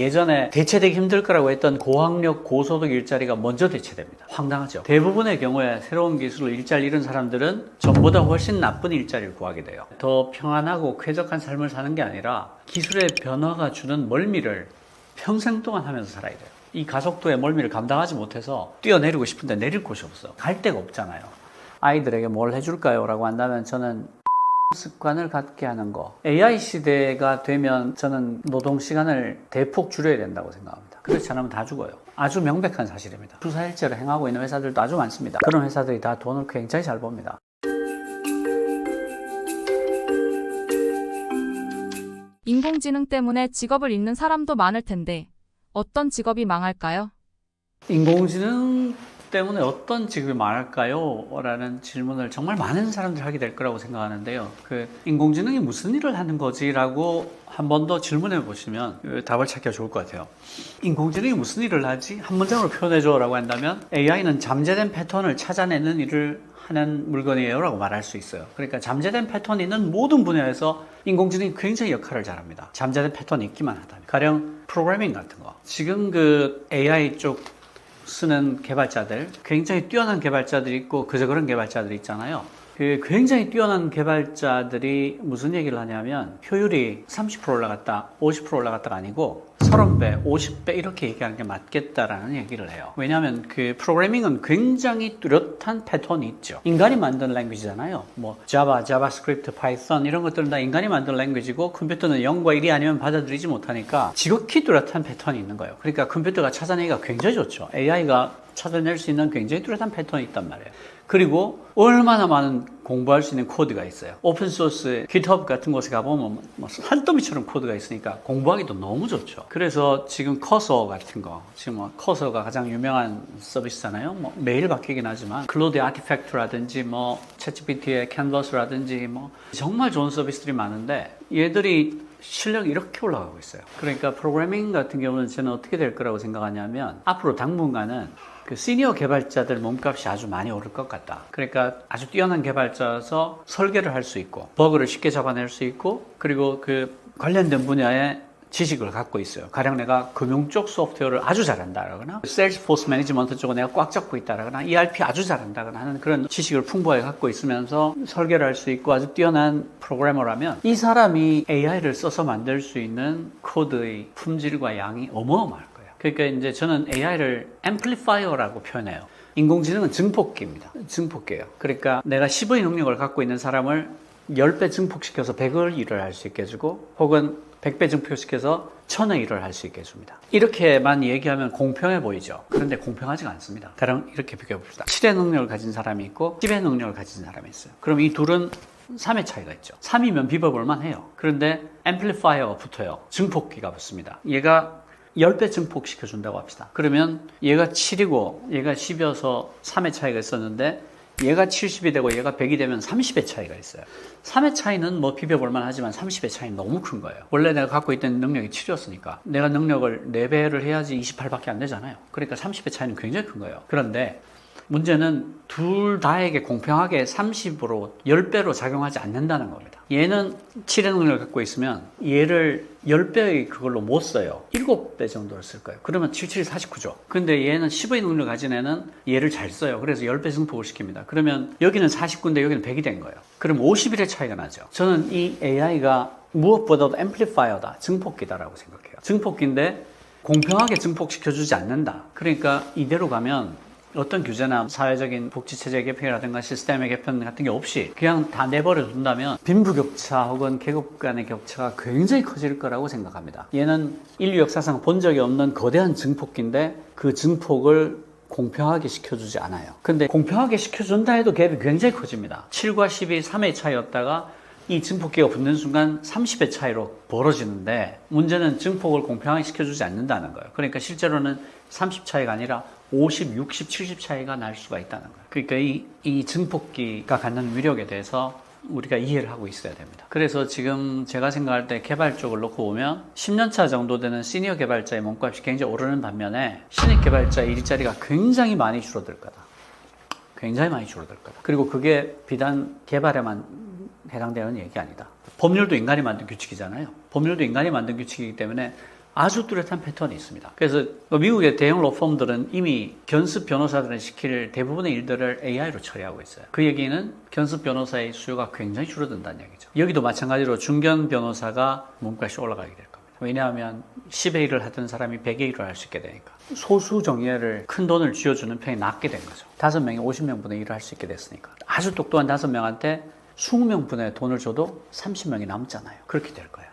예전에 대체되기 힘들 거라고 했던 고학력 고소득 일자리가 먼저 대체됩니다. 황당하죠. 대부분의 경우에 새로운 기술로 일자리 잃은 사람들은 전보다 훨씬 나쁜 일자리를 구하게 돼요. 더 평안하고 쾌적한 삶을 사는 게 아니라 기술의 변화가 주는 멀미를 평생 동안 하면서 살아야 돼요. 이 가속도의 멀미를 감당하지 못해서 뛰어내리고 싶은데 내릴 곳이 없어. 갈 데가 없잖아요. 아이들에게 뭘 해줄까요? 라고 한다면 저는 습관을 갖게 하는 거. AI 시대가 되면 저는 노동 시간을 대폭 줄여야 된다고 생각합니다. 그렇지 않으면 다 죽어요. 아주 명백한 사실입니다. 주사일제를 행하고 있는 회사들도 아주 많습니다. 그런 회사들이 다 돈을 굉장히 잘 법니다. 인공지능 때문에 직업을 잃는 사람도 많을 텐데 어떤 직업이 망할까요? 인공지능 때문에 어떤 직업이 많을까요? 라는 질문을 정말 많은 사람들이 하게 될 거라고 생각하는데요. 인공지능이 무슨 일을 하는 거지? 라고 한 번 더 질문해 보시면 답을 찾기가 좋을 것 같아요. 인공지능이 무슨 일을 하지? 한 문장으로 표현해 줘 라고 한다면 AI는 잠재된 패턴을 찾아내는 일을 하는 물건이에요 라고 말할 수 있어요. 그러니까 잠재된 패턴이 있는 모든 분야에서 인공지능이 굉장히 역할을 잘합니다. 잠재된 패턴이 있기만 하다면. 가령 프로그래밍 같은 거. 지금 AI 쪽 쓰는 개발자들, 굉장히 뛰어난 개발자들이 있고 그저 그런 개발자들이 있잖아요. 굉장히 뛰어난 개발자들이 무슨 얘기를 하냐면 효율이 30% 올라갔다, 50% 올라갔다가 아니고 30배, 50배 이렇게 얘기하는 게 맞겠다라는 얘기를 해요. 왜냐하면 프로그래밍은 굉장히 뚜렷한 패턴이 있죠. 인간이 만든 랭귀지잖아요. 자바, 자바스크립트, 파이썬 이런 것들은 다 인간이 만든 랭귀지고 컴퓨터는 0과 1이 아니면 받아들이지 못하니까 지극히 뚜렷한 패턴이 있는 거예요. 그러니까 컴퓨터가 찾아내기가 굉장히 좋죠. AI가 찾아낼 수 있는 굉장히 뚜렷한 패턴이 있단 말이에요. 그리고 얼마나 많은 공부할 수 있는 코드가 있어요. 오픈소스, GitHub 같은 곳에 가보면 산더미처럼 코드가 있으니까 공부하기도 너무 좋죠. 그래서 지금 커서 같은 거, 지금 커서가 가장 유명한 서비스잖아요. 매일 바뀌긴 하지만 클로드 아티팩트라든지 챗GPT의 캔버스라든지 정말 좋은 서비스들이 많은데 얘들이 실력이 이렇게 올라가고 있어요. 그러니까 프로그래밍 같은 경우는 저는 어떻게 될 거라고 생각하냐면 앞으로 당분간은 시니어 개발자들 몸값이 아주 많이 오를 것 같다. 그러니까 아주 뛰어난 개발자여서 설계를 할 수 있고 버그를 쉽게 잡아낼 수 있고 그리고 관련된 분야의 지식을 갖고 있어요. 가령 내가 금융 쪽 소프트웨어를 아주 잘한다거나 세일즈포스 매니지먼트 쪽은 내가 꽉 잡고 있다거나 ERP 아주 잘한다거나 하는 그런 지식을 풍부하게 갖고 있으면서 설계를 할 수 있고 아주 뛰어난 프로그래머라면 이 사람이 AI를 써서 만들 수 있는 코드의 품질과 양이 어마어마할 거예요. 그러니까 이제 저는 AI를 앰플리파이어라고 표현해요. 인공지능은 증폭기입니다. 증폭기예요. 그러니까 내가 10의 능력을 갖고 있는 사람을 10배 증폭시켜서 100의 일을 할 수 있게 해주고 혹은 100배 증폭시켜서 1000의 일을 할 수 있게 해줍니다. 이렇게만 얘기하면 공평해 보이죠. 그런데 공평하지가 않습니다. 다른 이렇게 비교해 봅시다. 7의 능력을 가진 사람이 있고 10의 능력을 가진 사람이 있어요. 그럼 이 둘은 3의 차이가 있죠. 3이면 비벼볼만 해요. 그런데 앰플리파이어가 붙어요. 증폭기가 붙습니다. 얘가 10배 증폭시켜준다고 합시다. 그러면 얘가 7이고 얘가 10이어서 3의 차이가 있었는데 얘가 70이 되고 얘가 100이 되면 30의 차이가 있어요. 3의 차이는 비벼볼만 하지만 30의 차이는 너무 큰 거예요. 원래 내가 갖고 있던 능력이 7이었으니까 내가 능력을 4배를 해야지 28밖에 안 되잖아요. 그러니까 30의 차이는 굉장히 큰 거예요. 그런데 문제는 둘 다에게 공평하게 30으로 10배로 작용하지 않는다는 겁니다. 얘는 7의 능력을 갖고 있으면 얘를 10배의 그걸로 못 써요. 7배 정도를 쓸 거예요. 그러면 77이 49죠. 근데 얘는 10의 능력을 가진 애는 얘를 잘 써요. 그래서 10배 증폭을 시킵니다. 그러면 여기는 49인데 여기는 100이 된 거예요. 그럼 51의 차이가 나죠. 저는 이 AI가 무엇보다도 앰플리파이어다, 증폭기다라고 생각해요. 증폭기인데 공평하게 증폭시켜주지 않는다. 그러니까 이대로 가면 어떤 규제나 사회적인 복지체제 개편이라든가 시스템의 개편 같은 게 없이 그냥 다 내버려 둔다면 빈부격차 혹은 계급 간의 격차가 굉장히 커질 거라고 생각합니다. 얘는 인류 역사상 본 적이 없는 거대한 증폭기인데 그 증폭을 공평하게 시켜주지 않아요. 근데 공평하게 시켜준다 해도 갭이 굉장히 커집니다. 7과 10이 3의 차이였다가 이 증폭기가 붙는 순간 30의 차이로 벌어지는데 문제는 증폭을 공평하게 시켜주지 않는다는 거예요. 그러니까 실제로는 30 차이가 아니라 50, 60, 70 차이가 날 수가 있다는 거예요. 그러니까 이 증폭기가 갖는 위력에 대해서 우리가 이해를 하고 있어야 됩니다. 그래서 지금 제가 생각할 때 개발 쪽을 놓고 보면 10년차 정도 되는 시니어 개발자의 몸값이 굉장히 오르는 반면에 신입 개발자의 일자리가 굉장히 많이 줄어들 거다. 굉장히 많이 줄어들 거다. 그리고 그게 비단 개발에만 해당되는 얘기 아니다. 법률도 인간이 만든 규칙이잖아요. 법률도 인간이 만든 규칙이기 때문에 아주 뚜렷한 패턴이 있습니다. 그래서 미국의 대형 로펌들은 이미 견습 변호사들을 시킬 대부분의 일들을 AI로 처리하고 있어요. 그 얘기는 견습 변호사의 수요가 굉장히 줄어든다는 얘기죠. 여기도 마찬가지로 중견 변호사가 몸값이 올라가게 될 겁니다. 왜냐하면 10의 일을 하던 사람이 100의 일을 할 수 있게 되니까. 소수 정예를 큰 돈을 쥐어주는 편이 낫게 된 거죠. 5명이 50명분의 일을 할 수 있게 됐으니까. 아주 똑똑한 5명한테 20명분의 돈을 줘도 30명이 남잖아요. 그렇게 될 거예요.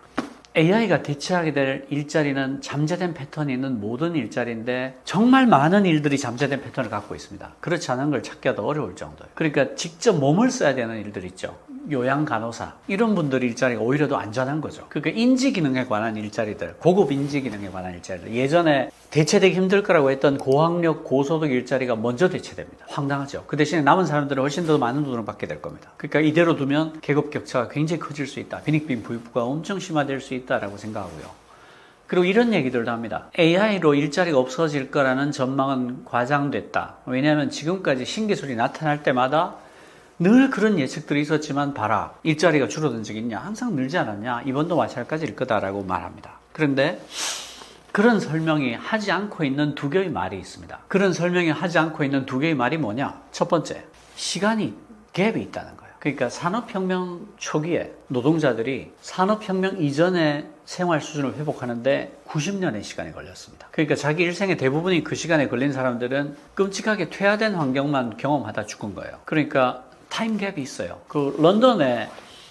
AI가 대체하게 될 일자리는 잠재된 패턴이 있는 모든 일자리인데 정말 많은 일들이 잠재된 패턴을 갖고 있습니다. 그렇지 않은 걸 찾기가 더 어려울 정도예요. 그러니까 직접 몸을 써야 되는 일들 있죠. 요양 간호사 이런 분들 일자리가 오히려 더 안전한 거죠. 그러니까 인지 기능에 관한 일자리들, 고급 인지 기능에 관한 일자리들, 예전에 대체되기 힘들 거라고 했던 고학력 고소득 일자리가 먼저 대체됩니다. 황당하죠. 그 대신에 남은 사람들은 훨씬 더 많은 돈을 받게 될 겁니다. 그러니까 이대로 두면 계급 격차가 굉장히 커질 수 있다. 빈익빈 부익부가 엄청 심화될 수 있다라고 생각하고요. 그리고 이런 얘기들도 합니다. AI로 일자리가 없어질 거라는 전망은 과장됐다. 왜냐하면 지금까지 신기술이 나타날 때마다 늘 그런 예측들이 있었지만 봐라. 일자리가 줄어든 적이 있냐? 항상 늘지 않았냐? 이번도 마찬가지일 거다라고 말합니다. 그런데 그런 설명이 하지 않고 있는 두 개의 말이 있습니다. 그런 설명이 하지 않고 있는 두 개의 말이 뭐냐? 첫 번째, 시간이 갭이 있다는 거예요. 그러니까 산업혁명 초기에 노동자들이 산업혁명 이전의 생활 수준을 회복하는데 90년의 시간이 걸렸습니다. 그러니까 자기 일생의 대부분이 그 시간에 걸린 사람들은 끔찍하게 퇴화된 환경만 경험하다 죽은 거예요. 그러니까 타임 갭이 있어요. 그 런던의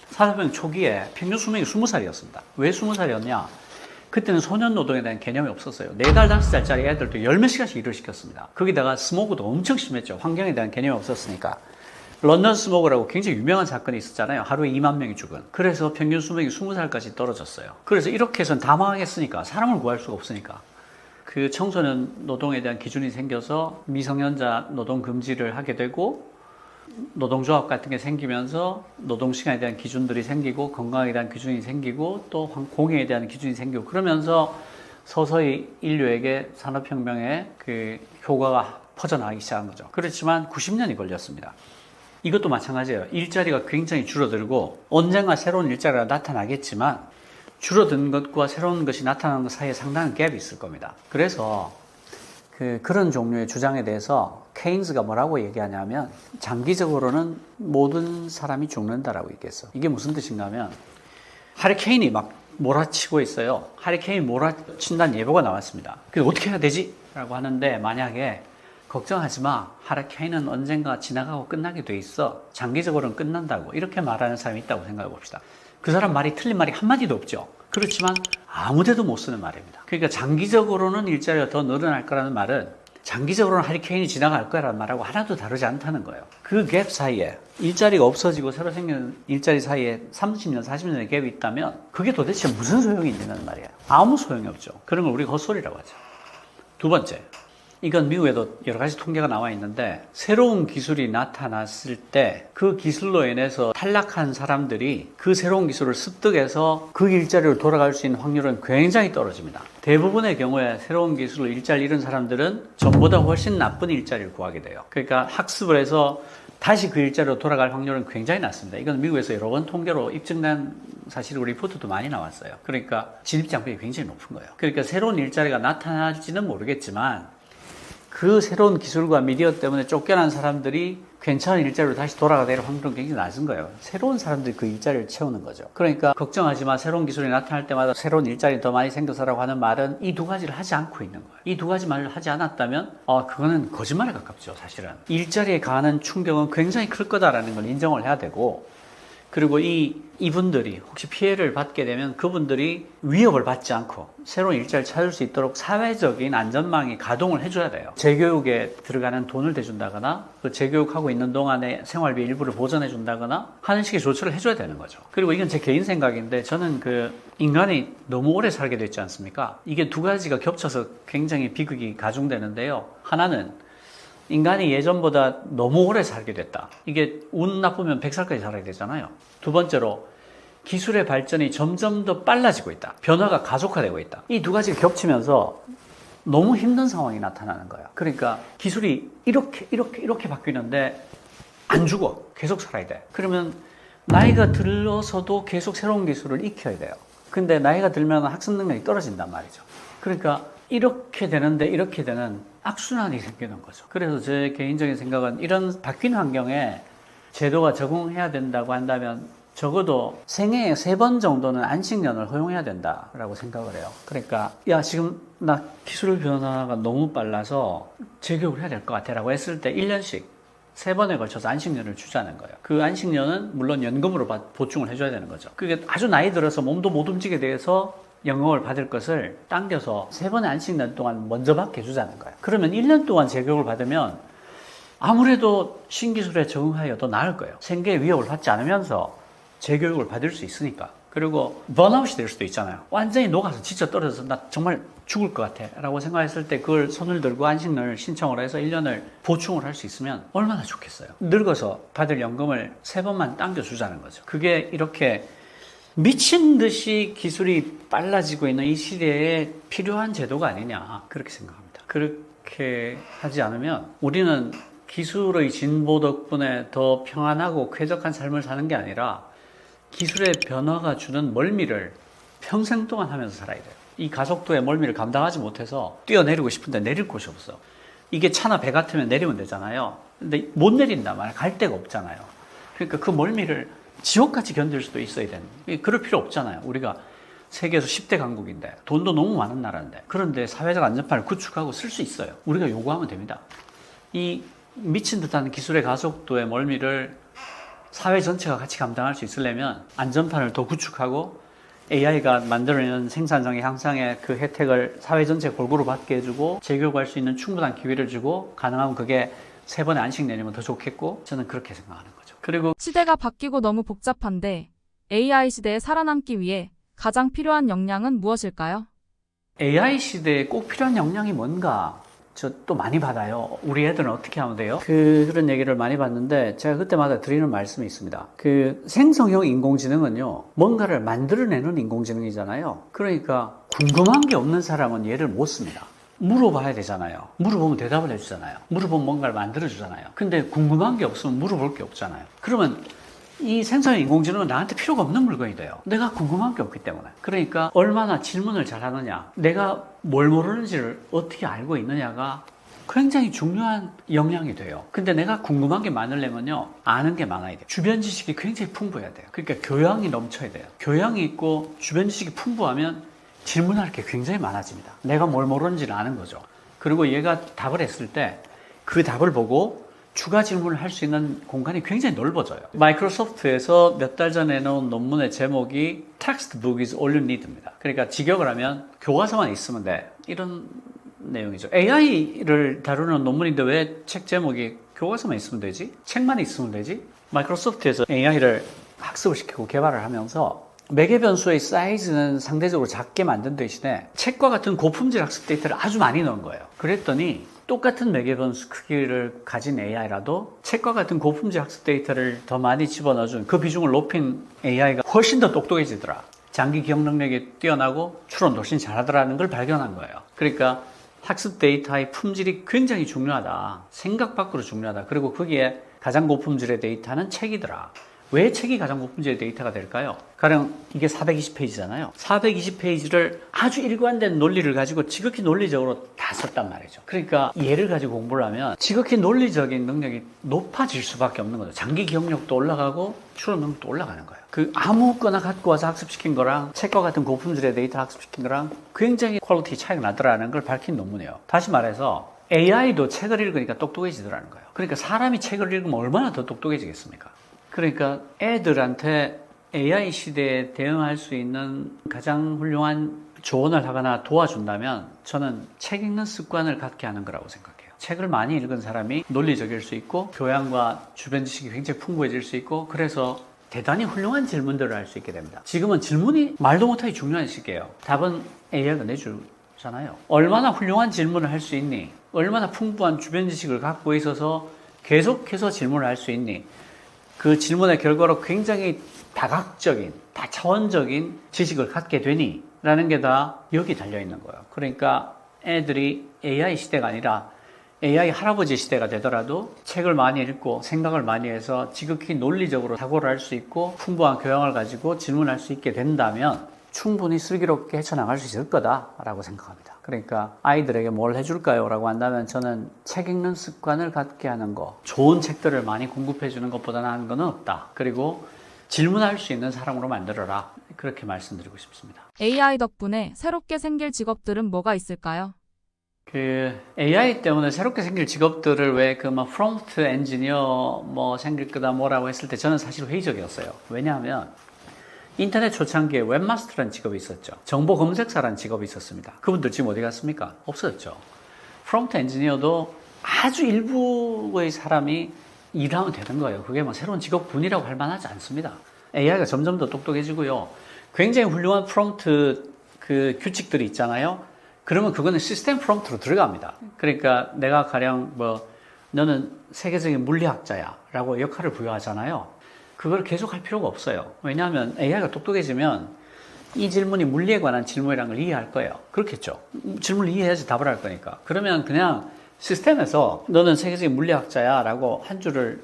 산업혁명 초기에 평균 수명이 20살이었습니다. 왜 20살이었냐? 그때는 소년 노동에 대한 개념이 없었어요. 4달, 5살짜리 애들도 10몇 시간씩 일을 시켰습니다. 거기다가 스모그도 엄청 심했죠. 환경에 대한 개념이 없었으니까. 런던 스모그라고 굉장히 유명한 사건이 있었잖아요. 하루에 2만 명이 죽은. 그래서 평균 수명이 20살까지 떨어졌어요. 그래서 이렇게 해서는 다 망하겠으니까, 사람을 구할 수가 없으니까. 그 청소년 노동에 대한 기준이 생겨서 미성년자 노동 금지를 하게 되고, 노동조합 같은 게 생기면서 노동시간에 대한 기준들이 생기고 건강에 대한 기준이 생기고 또 공해에 대한 기준이 생기고 그러면서 서서히 인류에게 산업혁명의 그 효과가 퍼져나가기 시작한 거죠. 그렇지만 90년이 걸렸습니다. 이것도 마찬가지예요. 일자리가 굉장히 줄어들고 언젠가 새로운 일자리가 나타나겠지만 줄어든 것과 새로운 것이 나타나는 것 사이에 상당한 갭이 있을 겁니다. 그래서 그런 종류의 주장에 대해서 케인스가 뭐라고 얘기하냐면 장기적으로는 모든 사람이 죽는다라고 얘기했어. 이게 무슨 뜻인가 하면 하리케인이 막 몰아치고 있어요. 하리케인이 몰아친다는 예보가 나왔습니다. 그래서 어떻게 해야 되지? 라고 하는데 만약에 걱정하지 마. 하리케인은 언젠가 지나가고 끝나게 돼 있어. 장기적으로는 끝난다고. 이렇게 말하는 사람이 있다고 생각해 봅시다. 그 사람 말이 틀린 말이 한마디도 없죠. 그렇지만 아무데도 못 쓰는 말입니다. 그러니까 장기적으로는 일자리가 더 늘어날 거라는 말은 장기적으로는 하리케인이 지나갈 거라는 말하고 하나도 다르지 않다는 거예요. 그 갭 사이에 일자리가 없어지고 새로 생기는 일자리 사이에 30년, 40년의 갭이 있다면 그게 도대체 무슨 소용이 있냐는 말이에요. 아무 소용이 없죠. 그런 걸 우리가 헛소리라고 하죠. 두 번째, 이건 미국에도 여러 가지 통계가 나와 있는데 새로운 기술이 나타났을 때 그 기술로 인해서 탈락한 사람들이 그 새로운 기술을 습득해서 그 일자리로 돌아갈 수 있는 확률은 굉장히 떨어집니다. 대부분의 경우에 새로운 기술로 일자리를 잃은 사람들은 전보다 훨씬 나쁜 일자리를 구하게 돼요. 그러니까 학습을 해서 다시 그 일자리로 돌아갈 확률은 굉장히 낮습니다. 이건 미국에서 여러 번 통계로 입증된 사실이고 리포트도 많이 나왔어요. 그러니까 진입장벽이 굉장히 높은 거예요. 그러니까 새로운 일자리가 나타날지는 모르겠지만 그 새로운 기술과 미디어 때문에 쫓겨난 사람들이 괜찮은 일자리로 다시 돌아가게 될 확률은 굉장히 낮은 거예요. 새로운 사람들이 그 일자리를 채우는 거죠. 그러니까 걱정하지 마. 새로운 기술이 나타날 때마다 새로운 일자리 더 많이 생겨서라고 하는 말은 이 두 가지를 하지 않고 있는 거예요. 이 두 가지 말을 하지 않았다면 그거는 거짓말에 가깝죠. 사실은. 일자리에 가하는 충격은 굉장히 클 거다라는 걸 인정을 해야 되고 그리고 이분들이 혹시 피해를 받게 되면 그분들이 위협을 받지 않고 새로운 일자리를 찾을 수 있도록 사회적인 안전망이 가동을 해줘야 돼요. 재교육에 들어가는 돈을 대준다거나 그 재교육하고 있는 동안에 생활비 일부를 보전해준다거나 하는 식의 조치를 해줘야 되는 거죠. 그리고 이건 제 개인 생각인데 저는 인간이 너무 오래 살게 됐지 않습니까? 이게 두 가지가 겹쳐서 굉장히 비극이 가중되는데요. 하나는 인간이 예전보다 너무 오래 살게 됐다. 이게 운 나쁘면 100살까지 살아야 되잖아요. 두 번째로 기술의 발전이 점점 더 빨라지고 있다. 변화가 가속화되고 있다. 이 두 가지가 겹치면서 너무 힘든 상황이 나타나는 거야. 그러니까 기술이 이렇게 바뀌는데 안 죽어. 계속 살아야 돼. 그러면 나이가 들어서도 계속 새로운 기술을 익혀야 돼요. 근데 나이가 들면 학습 능력이 떨어진단 말이죠. 그러니까 이렇게 되는데 이렇게 되는 악순환이 생기는 거죠. 그래서 제 개인적인 생각은 이런 바뀐 환경에 제도가 적응해야 된다고 한다면 적어도 생애에 3번 정도는 안식년을 허용해야 된다라고 생각을 해요. 그러니까 야 지금 나 기술 변화가 너무 빨라서 재교육을 해야 될 것 같아 라고 했을 때 1년씩 3번에 걸쳐서 안식년을 주자는 거예요. 그 안식년은 물론 연금으로 보충을 해줘야 되는 거죠. 그게 아주 나이 들어서 몸도 못 움직이게 돼서 연금을 받을 것을 당겨서 3번의 안식년 동안 먼저 받게 해주자는 거예요. 그러면 1년 동안 재교육을 받으면 아무래도 신기술에 적응하기가 더 나을 거예요. 생계의 위협을 받지 않으면서 재교육을 받을 수 있으니까. 그리고 번아웃이 될 수도 있잖아요. 완전히 녹아서 지쳐 떨어져서 나 정말 죽을 것 같아 라고 생각했을 때 그걸 손을 들고 안식년을 신청을 해서 1년을 보충을 할 수 있으면 얼마나 좋겠어요. 늙어서 받을 연금을 3번만 당겨주자는 거죠. 그게 이렇게 미친 듯이 기술이 빨라지고 있는 이 시대에 필요한 제도가 아니냐 그렇게 생각합니다. 그렇게 하지 않으면 우리는 기술의 진보 덕분에 더 평안하고 쾌적한 삶을 사는 게 아니라 기술의 변화가 주는 멀미를 평생 동안 하면서 살아야 돼요. 이 가속도의 멀미를 감당하지 못해서 뛰어내리고 싶은데 내릴 곳이 없어. 이게 차나 배 같으면 내리면 되잖아요. 근데 못 내린단 말이야. 갈 데가 없잖아요. 그러니까 그 멀미를 지옥같이 견딜 수도 있어야 되는. 그럴 필요 없잖아요. 우리가 세계에서 10대 강국인데 돈도 너무 많은 나라인데 그런데 사회적 안전판을 구축하고 쓸 수 있어요. 우리가 요구하면 됩니다. 이 미친 듯한 기술의 가속도의 멀미를 사회 전체가 같이 감당할 수 있으려면 안전판을 더 구축하고 AI가 만들어내는 생산성의 향상의 그 혜택을 사회 전체 골고루 받게 해주고 재교육할 수 있는 충분한 기회를 주고 가능하면 그게 3번의 안식년이면 더 좋겠고 저는 그렇게 생각하는 거죠. 그리고 시대가 바뀌고 너무 복잡한데 AI 시대에 살아남기 위해 가장 필요한 역량은 무엇일까요? AI 시대에 꼭 필요한 역량이 뭔가 저 또 많이 받아요. 우리 애들은 어떻게 하면 돼요? 그런 얘기를 많이 받는데 제가 그때마다 드리는 말씀이 있습니다. 그 생성형 인공지능은요, 뭔가를 만들어내는 인공지능이잖아요. 그러니까 궁금한 게 없는 사람은 얘를 못 씁니다. 물어봐야 되잖아요. 물어보면 대답을 해주잖아요. 물어보면 뭔가를 만들어주잖아요. 근데 궁금한 게 없으면 물어볼 게 없잖아요. 그러면 이 생성형 인공지능은 나한테 필요가 없는 물건이 돼요. 내가 궁금한 게 없기 때문에. 그러니까 얼마나 질문을 잘하느냐, 내가 뭘 모르는지를 어떻게 알고 있느냐가 굉장히 중요한 역량이 돼요. 근데 내가 궁금한 게 많으려면요, 아는 게 많아야 돼요. 주변 지식이 굉장히 풍부해야 돼요. 그러니까 교양이 넘쳐야 돼요. 교양이 있고 주변 지식이 풍부하면 질문할 게 굉장히 많아집니다. 내가 뭘 모르는지를 아는 거죠. 그리고 얘가 답을 했을 때 그 답을 보고 추가 질문을 할 수 있는 공간이 굉장히 넓어져요. 마이크로소프트에서 몇 달 전에 내놓은 논문의 제목이 Textbook is all you need입니다. 그러니까 직역을 하면 교과서만 있으면 돼. 이런 내용이죠. AI를 다루는 논문인데 왜 책 제목이 교과서만 있으면 되지? 책만 있으면 되지? 마이크로소프트에서 AI를 학습을 시키고 개발을 하면서 매개 변수의 사이즈는 상대적으로 작게 만든 대신에 책과 같은 고품질 학습 데이터를 아주 많이 넣은 거예요. 그랬더니 똑같은 매개 변수 크기를 가진 AI라도 책과 같은 고품질 학습 데이터를 더 많이 집어넣어준 그 비중을 높인 AI가 훨씬 더 똑똑해지더라. 장기 기억 능력이 뛰어나고 추론도 훨씬 잘하더라는 걸 발견한 거예요. 그러니까 학습 데이터의 품질이 굉장히 중요하다. 생각 밖으로 중요하다. 그리고 거기에 가장 고품질의 데이터는 책이더라. 왜 책이 가장 고품질의 데이터가 될까요? 가령 이게 420페이지잖아요. 420페이지를 아주 일관된 논리를 가지고 지극히 논리적으로 다 썼단 말이죠. 그러니까 얘를 가지고 공부를 하면 지극히 논리적인 능력이 높아질 수밖에 없는 거죠. 장기 기억력도 올라가고 추론 능력도 올라가는 거예요. 그 아무거나 갖고 와서 학습시킨 거랑 책과 같은 고품질의 데이터 학습시킨 거랑 굉장히 퀄리티 차이가 나더라는 걸 밝힌 논문이에요. 다시 말해서 AI도 책을 읽으니까 똑똑해지더라는 거예요. 그러니까 사람이 책을 읽으면 얼마나 더 똑똑해지겠습니까? 그러니까 애들한테 AI 시대에 대응할 수 있는 가장 훌륭한 조언을 하거나 도와준다면 저는 책 읽는 습관을 갖게 하는 거라고 생각해요. 책을 많이 읽은 사람이 논리적일 수 있고 교양과 주변 지식이 굉장히 풍부해질 수 있고 그래서 대단히 훌륭한 질문들을 할 수 있게 됩니다. 지금은 질문이 말도 못하기 중요한 시기예요. 답은 AI가 내주잖아요. 얼마나 훌륭한 질문을 할 수 있니? 얼마나 풍부한 주변 지식을 갖고 있어서 계속해서 질문을 할 수 있니? 그 질문의 결과로 굉장히 다각적인, 다차원적인 지식을 갖게 되니? 라는 게 다 여기 달려있는 거예요. 그러니까 애들이 AI 시대가 아니라 AI 할아버지 시대가 되더라도 책을 많이 읽고 생각을 많이 해서 지극히 논리적으로 사고를 할 수 있고 풍부한 교양을 가지고 질문할 수 있게 된다면 충분히 슬기롭게 헤쳐나갈 수 있을 거다라고 생각합니다. 그러니까 아이들에게 뭘 해줄까요? 라고 한다면 저는 책 읽는 습관을 갖게 하는 거, 좋은 책들을 많이 공급해 주는 것보다 나은 건 없다. 그리고 질문할 수 있는 사람으로 만들어라. 그렇게 말씀드리고 싶습니다. AI 덕분에 새롭게 생길 직업들은 뭐가 있을까요? AI 때문에 새롭게 생길 직업들을 왜 프롬프트 엔지니어 생길 거다 뭐라고 했을 때 저는 사실 회의적이었어요. 왜냐하면 인터넷 초창기에 웹마스터라는 직업이 있었죠. 정보 검색사라는 직업이 있었습니다. 그분들 지금 어디 갔습니까? 없어졌죠. 프롬프트 엔지니어도 아주 일부의 사람이 일하면 되는 거예요. 그게 새로운 직업군이라고 할 만하지 않습니다. AI가 점점 더 똑똑해지고요. 굉장히 훌륭한 프롬프트 규칙들이 있잖아요. 그러면 그거는 시스템 프롬프트로 들어갑니다. 그러니까 내가 가령 너는 세계적인 물리학자야 라고 역할을 부여하잖아요. 그걸 계속 할 필요가 없어요. 왜냐하면 AI가 똑똑해지면 이 질문이 물리에 관한 질문이라는 걸 이해할 거예요. 그렇겠죠. 질문을 이해해야지 답을 할 거니까. 그러면 그냥 시스템에서 너는 세계적인 물리학자야 라고 한 줄을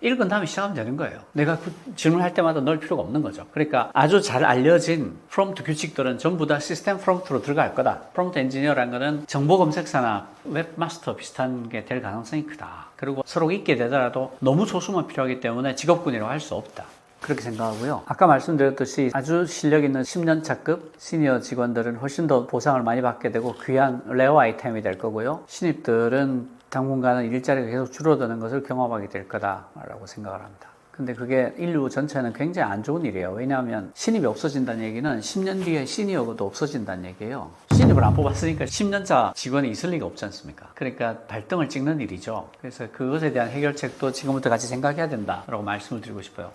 읽은 다음에 시작하면 되는 거예요. 내가 그 질문할 때마다 넣을 필요가 없는 거죠. 그러니까 아주 잘 알려진 프롬프트 규칙들은 전부 다 시스템 프롬프트로 들어갈 거다. 프롬프트 엔지니어라는 거는 정보 검색사나 웹마스터 비슷한 게 될 가능성이 크다. 그리고 서로 있게 되더라도 너무 소수만 필요하기 때문에 직업군이라고 할 수 없다. 그렇게 생각하고요. 아까 말씀드렸듯이 아주 실력 있는 10년차급 시니어 직원들은 훨씬 더 보상을 많이 받게 되고 귀한 레어 아이템이 될 거고요. 신입들은 당분간은 일자리가 계속 줄어드는 것을 경험하게 될 거다라고 생각을 합니다. 근데 그게 인류 전체는 굉장히 안 좋은 일이에요. 왜냐하면 신입이 없어진다는 얘기는 10년 뒤에 시니어도 없어진다는 얘기예요. 신입을 안 뽑았으니까 10년차 직원이 있을 리가 없지 않습니까? 그러니까 발등을 찍는 일이죠. 그래서 그것에 대한 해결책도 지금부터 같이 생각해야 된다라고 말씀을 드리고 싶어요.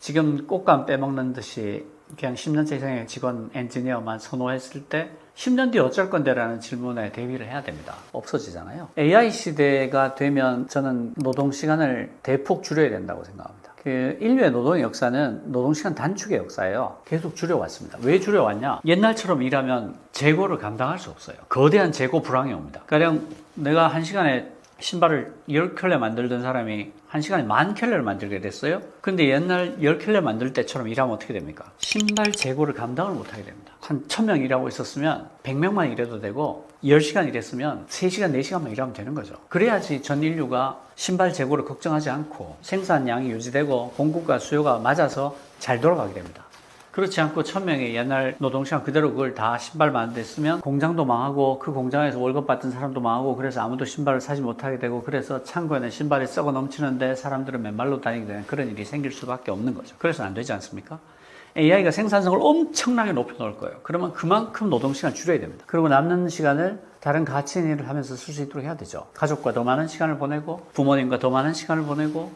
지금 꽃감 빼먹는 듯이 그냥 10년차 이상의 직원 엔지니어만 선호했을 때 10년 뒤에 어쩔 건데라는 질문에 대비를 해야 됩니다. 없어지잖아요. AI 시대가 되면 저는 노동시간을 대폭 줄여야 된다고 생각합니다. 인류의 노동의 역사는 노동시간 단축의 역사예요. 계속 줄여왔습니다. 왜 줄여왔냐? 옛날처럼 일하면 재고를 감당할 수 없어요. 거대한 재고 불황이 옵니다. 가령 내가 1시간에 신발을 10켤레 만들던 사람이 1시간에 10,000켤레를 만들게 됐어요. 근데 옛날 10켤레 만들 때처럼 일하면 어떻게 됩니까? 신발 재고를 감당을 못하게 됩니다. 한 1000명 일하고 있었으면 100명만 일해도 되고 10시간 일했으면 3시간, 4시간만 일하면 되는 거죠. 그래야지 전 인류가 신발 재고를 걱정하지 않고 생산량이 유지되고 공급과 수요가 맞아서 잘 돌아가게 됩니다. 그렇지 않고 1000명의 옛날 노동시간 그대로 그걸 다 신발 만드는 데 쓰면 공장도 망하고 그 공장에서 월급 받던 사람도 망하고 그래서 아무도 신발을 사지 못하게 되고 그래서 창고에는 신발이 썩어 넘치는데 사람들은 맨발로 다니게 되는 그런 일이 생길 수밖에 없는 거죠. 그래서 안 되지 않습니까? AI가 생산성을 엄청나게 높여 놓을 거예요. 그러면 그만큼 노동시간을 줄여야 됩니다. 그리고 남는 시간을 다른 가치 있는 일을 하면서 쓸 수 있도록 해야 되죠. 가족과 더 많은 시간을 보내고 부모님과 더 많은 시간을 보내고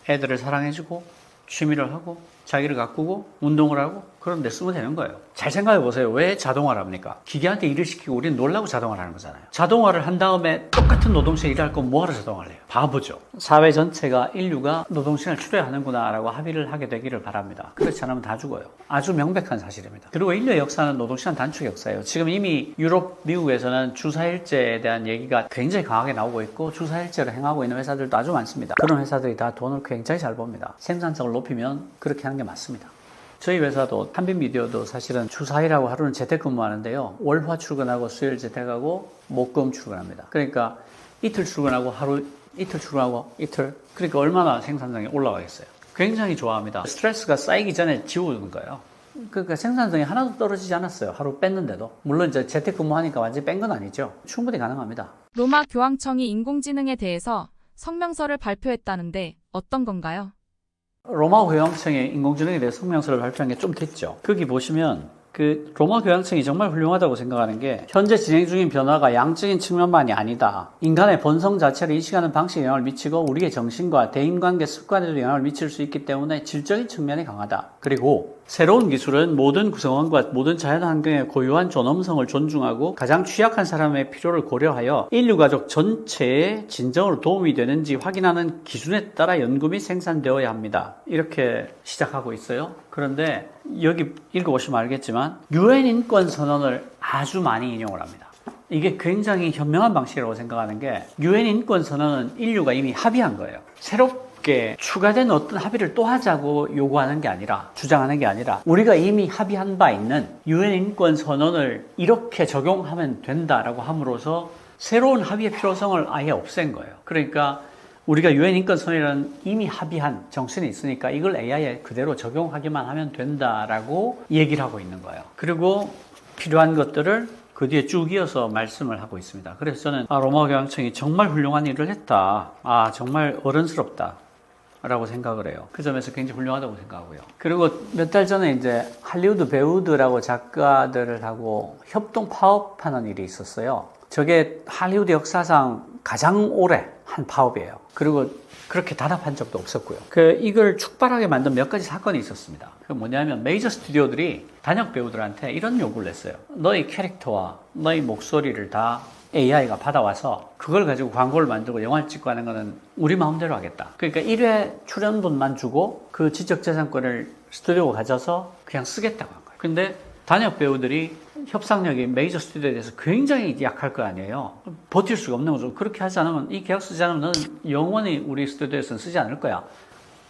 애들을 사랑해주고 취미를 하고 자기를 가꾸고 운동을 하고 그런 데 쓰면 되는 거예요. 잘 생각해 보세요. 왜 자동화를 합니까? 기계한테 일을 시키고 우리는 놀라고 자동화를 하는 거잖아요. 자동화를 한 다음에 똑같은 노동시간 일할 거면 뭐하러 자동화를 해요? 바보죠. 사회 전체가 인류가 노동시간을 줄여야 하는구나 라고 합의를 하게 되기를 바랍니다. 그렇지 않으면 다 죽어요. 아주 명백한 사실입니다. 그리고 인류의 역사는 노동시간 단축의 역사예요. 지금 이미 유럽, 미국에서는 주사일제에 대한 얘기가 굉장히 강하게 나오고 있고 주사일제를 행하고 있는 회사들도 아주 많습니다. 그런 회사들이 다 돈을 굉장히 잘 법니다. 생산성을 높이면 그렇게 하는 게 맞습니다. 저희 회사도 한빛미디어도 사실은 주 4일하고 하루는 재택근무하는데요. 월화 출근하고 수요일 재택하고 목금 출근합니다. 그러니까 이틀 출근하고 하루 이틀 출근하고 이틀. 그러니까 얼마나 생산성이 올라가겠어요. 굉장히 좋아합니다. 스트레스가 쌓이기 전에 지우는 거예요. 그러니까 생산성이 하나도 떨어지지 않았어요. 하루 뺐는데도. 물론 이제 재택근무하니까 완전히 뺀 건 아니죠. 충분히 가능합니다. 로마 교황청이 인공지능에 대해서 성명서를 발표했다는데 어떤 건가요? 로마 교황청이 인공지능에 대해 성명서를 발표한 게 좀 됐죠. 거기 보시면 로마 교황청이 정말 훌륭하다고 생각하는 게 현재 진행 중인 변화가 양적인 측면만이 아니다. 인간의 본성 자체를 인식하는 방식에 영향을 미치고 우리의 정신과 대인관계 습관에도 영향을 미칠 수 있기 때문에 질적인 측면이 강하다. 그리고 새로운 기술은 모든 구성원과 모든 자연환경의 고유한 존엄성을 존중하고 가장 취약한 사람의 필요를 고려하여 인류 가족 전체의 진정으로 도움이 되는지 확인하는 기준에 따라 연구 및 생산되어야 합니다. 이렇게 시작하고 있어요. 그런데 여기 읽어보시면 알겠지만 UN 인권 선언을 아주 많이 인용을 합니다. 이게 굉장히 현명한 방식이라고 생각하는 게 UN 인권 선언은 인류가 이미 합의한 거예요. 새롭게 새롭게 추가된 어떤 합의를 또 하자고 요구하는 게 아니라, 주장하는 게 아니라, 우리가 이미 합의한 바 있는 유엔 인권 선언을 이렇게 적용하면 된다라고 함으로써 새로운 합의의 필요성을 아예 없앤 거예요. 그러니까 우리가 유엔 인권 선언이라는 이미 합의한 정신이 있으니까 이걸 AI에 그대로 적용하기만 하면 된다라고 얘기를 하고 있는 거예요. 그리고 필요한 것들을 그 뒤에 쭉 이어서 말씀을 하고 있습니다. 그래서 저는 로마 교황청이 정말 훌륭한 일을 했다. 정말 어른스럽다. 라고 생각을 해요. 그 점에서 굉장히 훌륭하다고 생각하고요. 그리고 몇 달 전에 이제 할리우드 배우들하고 작가들하고 협동 파업하는 일이 있었어요. 저게 할리우드 역사상 가장 오래 한 파업이에요. 그리고 그렇게 단합한 적도 없었고요. 이걸 축발하게 만든 몇 가지 사건이 있었습니다. 그 뭐냐면 메이저 스튜디오들이 단역 배우들한테 이런 요구를 했어요. 너의 캐릭터와 너의 목소리를 다 AI가 받아와서 그걸 가지고 광고를 만들고 영화를 찍고 하는 거는 우리 마음대로 하겠다. 그러니까 1회 출연분만 주고 그 지적재산권을 스튜디오가 가져서 그냥 쓰겠다고 한 거예요. 근데 단역 배우들이 협상력이 메이저 스튜디오에 대해서 굉장히 약할 거 아니에요. 버틸 수가 없는 거죠. 그렇게 하지 않으면, 이 계약 쓰지 않으면 너는 영원히 우리 스튜디오에서는 쓰지 않을 거야.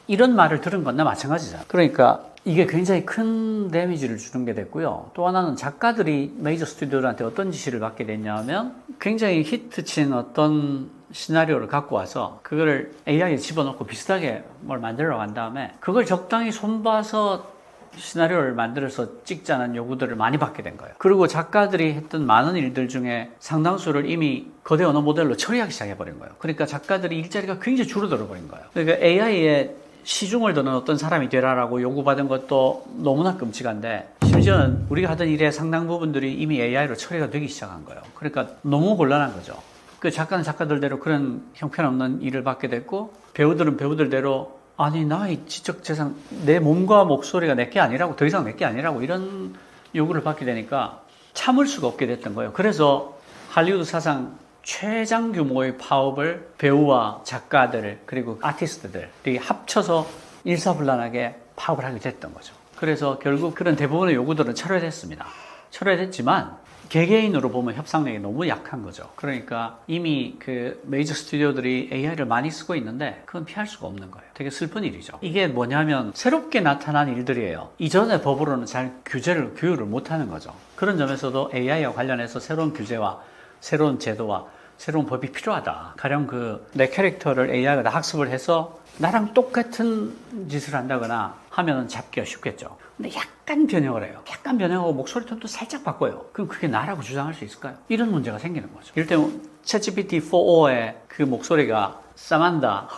이런 말을 들은 건나 마찬가지잖아. 그러니까 이게 굉장히 큰 데미지를 주는 게 됐고요. 또 하나는 작가들이 메이저 스튜디오들한테 어떤 지시를 받게 됐냐면 굉장히 히트친 어떤 시나리오를 갖고 와서 그거를 AI에 집어넣고 비슷하게 뭘 만들어 간 다음에 그걸 적당히 손봐서 시나리오를 만들어서 찍자는 요구들을 많이 받게 된 거예요. 그리고 작가들이 했던 많은 일들 중에 상당수를 이미 거대 언어 모델로 처리하기 시작해버린 거예요. 그러니까 작가들이 일자리가 굉장히 줄어들어 버린 거예요. 그러니까 AI에 시중을 드는 어떤 사람이 되라라고 요구받은 것도 너무나 끔찍한데, 심지어는 우리가 하던 일의 상당 부분들이 이미 AI로 처리가 되기 시작한 거예요. 그러니까 너무 곤란한 거죠. 그 작가는 작가들대로 그런 형편없는 일을 받게 됐고, 배우들은 배우들대로 아니 나의 지적재산, 내 몸과 목소리가 내게 아니라고, 더 이상 내게 아니라고 이런 요구를 받게 되니까 참을 수가 없게 됐던 거예요. 그래서 할리우드 사상 최장 규모의 파업을 배우와 작가들 그리고 아티스트들이 합쳐서 일사불란하게 파업을 하게 됐던 거죠. 그래서 결국 그런 대부분의 요구들은 철회됐습니다. 철회됐지만 개개인으로 보면 협상력이 너무 약한 거죠. 그러니까 이미 그 메이저 스튜디오들이 AI를 많이 쓰고 있는데 그건 피할 수가 없는 거예요. 되게 슬픈 일이죠. 이게 뭐냐면 새롭게 나타난 일들이에요. 이전의 법으로는 잘 규율을 못하는 거죠. 그런 점에서도 AI와 관련해서 새로운 규제와 새로운 제도와 새로운 법이 필요하다. 가령 내 캐릭터를 AI가 다 학습을 해서 나랑 똑같은 짓을 한다거나 하면 잡기가 쉽겠죠. 근데 약간 변형을 해요. 약간 변형하고 목소리 톤도 살짝 바꿔요. 그럼 그게 나라고 주장할 수 있을까요? 이런 문제가 생기는 거죠. 이를테면 챗GPT-4o의 그 목소리가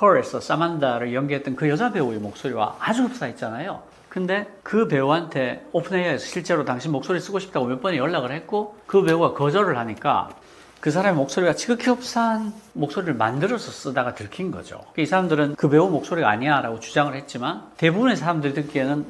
her에서 사만다를 연기했던 그 여자 배우의 목소리와 아주 흡사했잖아요. 근데 그 배우한테 오픈AI에서 실제로 당신 목소리 쓰고 싶다고 몇 번이 연락을 했고 그 배우가 거절을 하니까 그 사람의 목소리가 지극히 흡사한 목소리를 만들어서 쓰다가 들킨 거죠. 이 사람들은 그 배우 목소리가 아니야 라고 주장을 했지만 대부분의 사람들이 듣기에는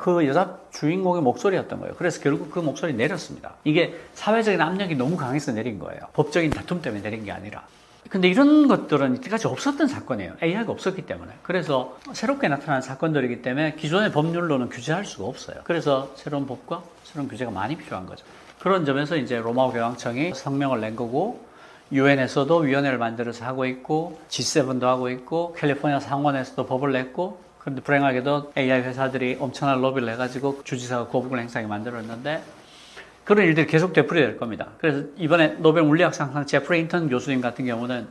그 여자 주인공의 목소리였던 거예요. 그래서 결국 그 목소리 내렸습니다. 이게 사회적인 압력이 너무 강해서 내린 거예요. 법적인 다툼 때문에 내린 게 아니라. 근데 이런 것들은 이때까지 없었던 사건이에요. AI가 없었기 때문에. 그래서 새롭게 나타난 사건들이기 때문에 기존의 법률로는 규제할 수가 없어요. 그래서 새로운 법과 새로운 규제가 많이 필요한 거죠. 그런 점에서 이제 로마 교황청이 성명을 낸 거고, 유엔에서도 위원회를 만들어서 하고 있고, G7도 하고 있고, 캘리포니아 상원에서도 법을 냈고, 그런데 불행하게도 AI 회사들이 엄청난 로비를 해가지고 주지사가 거부권 행사하게 만들었는데, 그런 일들이 계속 되풀이될 겁니다. 그래서 이번에 노벨 물리학상 제프리 힌턴 교수님 같은 경우는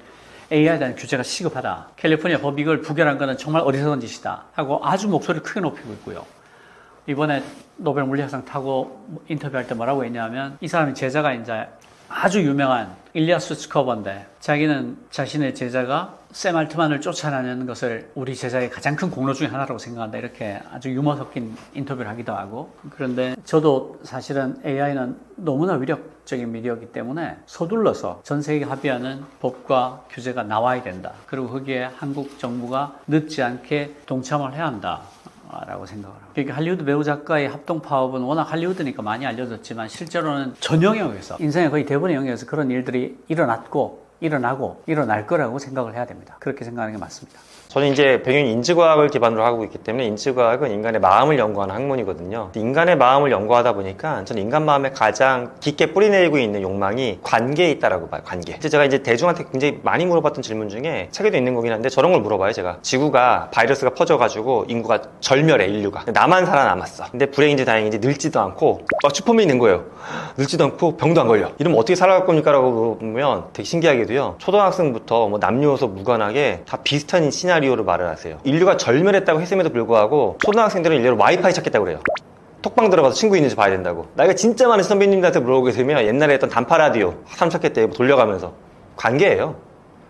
AI에 대한 규제가 시급하다. 캘리포니아 법이 이걸 부결한 거는 정말 어리석은 짓이다. 하고 아주 목소리를 크게 높이고 있고요. 이번에 노벨 물리학상 타고 인터뷰할 때 뭐라고 했냐면 이 사람의 제자가 이제 아주 유명한 일리아 수츠커버인데 자기는 자신의 제자가 샘 알트만을 쫓아내는 것을 우리 제자의 가장 큰 공로 중에 하나라고 생각한다. 이렇게 아주 유머 섞인 인터뷰를 하기도 하고. 그런데 저도 사실은 AI는 너무나 위력적인 미디어이기 때문에 서둘러서 전 세계 합의하는 법과 규제가 나와야 된다. 그리고 거기에 한국 정부가 늦지 않게 동참을 해야 한다. 라고 생각을 합니다. 그러니까 할리우드 배우 작가의 합동 파업은 워낙 할리우드니까 많이 알려졌지만 실제로는 전 영역에서, 인생의 거의 대부분의 영역에서 그런 일들이 일어나고 일어날 거라고 생각을 해야 됩니다. 그렇게 생각하는 게 맞습니다. 저는 이제 배경이 인지과학을 기반으로 하고 있기 때문에 인지과학은 인간의 마음을 연구하는 학문이거든요. 인간의 마음을 연구하다 보니까 저는 인간 마음에 가장 깊게 뿌리내리고 있는 욕망이 관계에 있다라고 봐요. 관계. 제가 이제 대중한테 굉장히 많이 물어봤던 질문 중에 책에도 있는 거긴 한데 저런 걸 물어봐요. 제가 지구가 바이러스가 퍼져가지고 인구가 절멸해, 인류가. 나만 살아남았어. 근데 불행인지 다행인지 늙지도 않고 막 슈퍼맨이 된 거예요. 늙지도 않고 병도 안 걸려. 이러면 어떻게 살아갈 겁니까? 라고 물어보면 되게 신기하게도요. 초등학생부터 뭐 남녀 요소 무관하게 다 비슷한 시나리오로 말을 하세요. 인류가 절멸했다고 했음에도 불구하고 초등학생들은 일례로 와이파이 찾겠다고 그래요. 톡방 들어가서 친구 있는지 봐야 된다고. 나이가 진짜 많은 선배님들한테 물어보게 되면 옛날에 했던 단파 라디오 3차 때 돌려가면서 관계예요.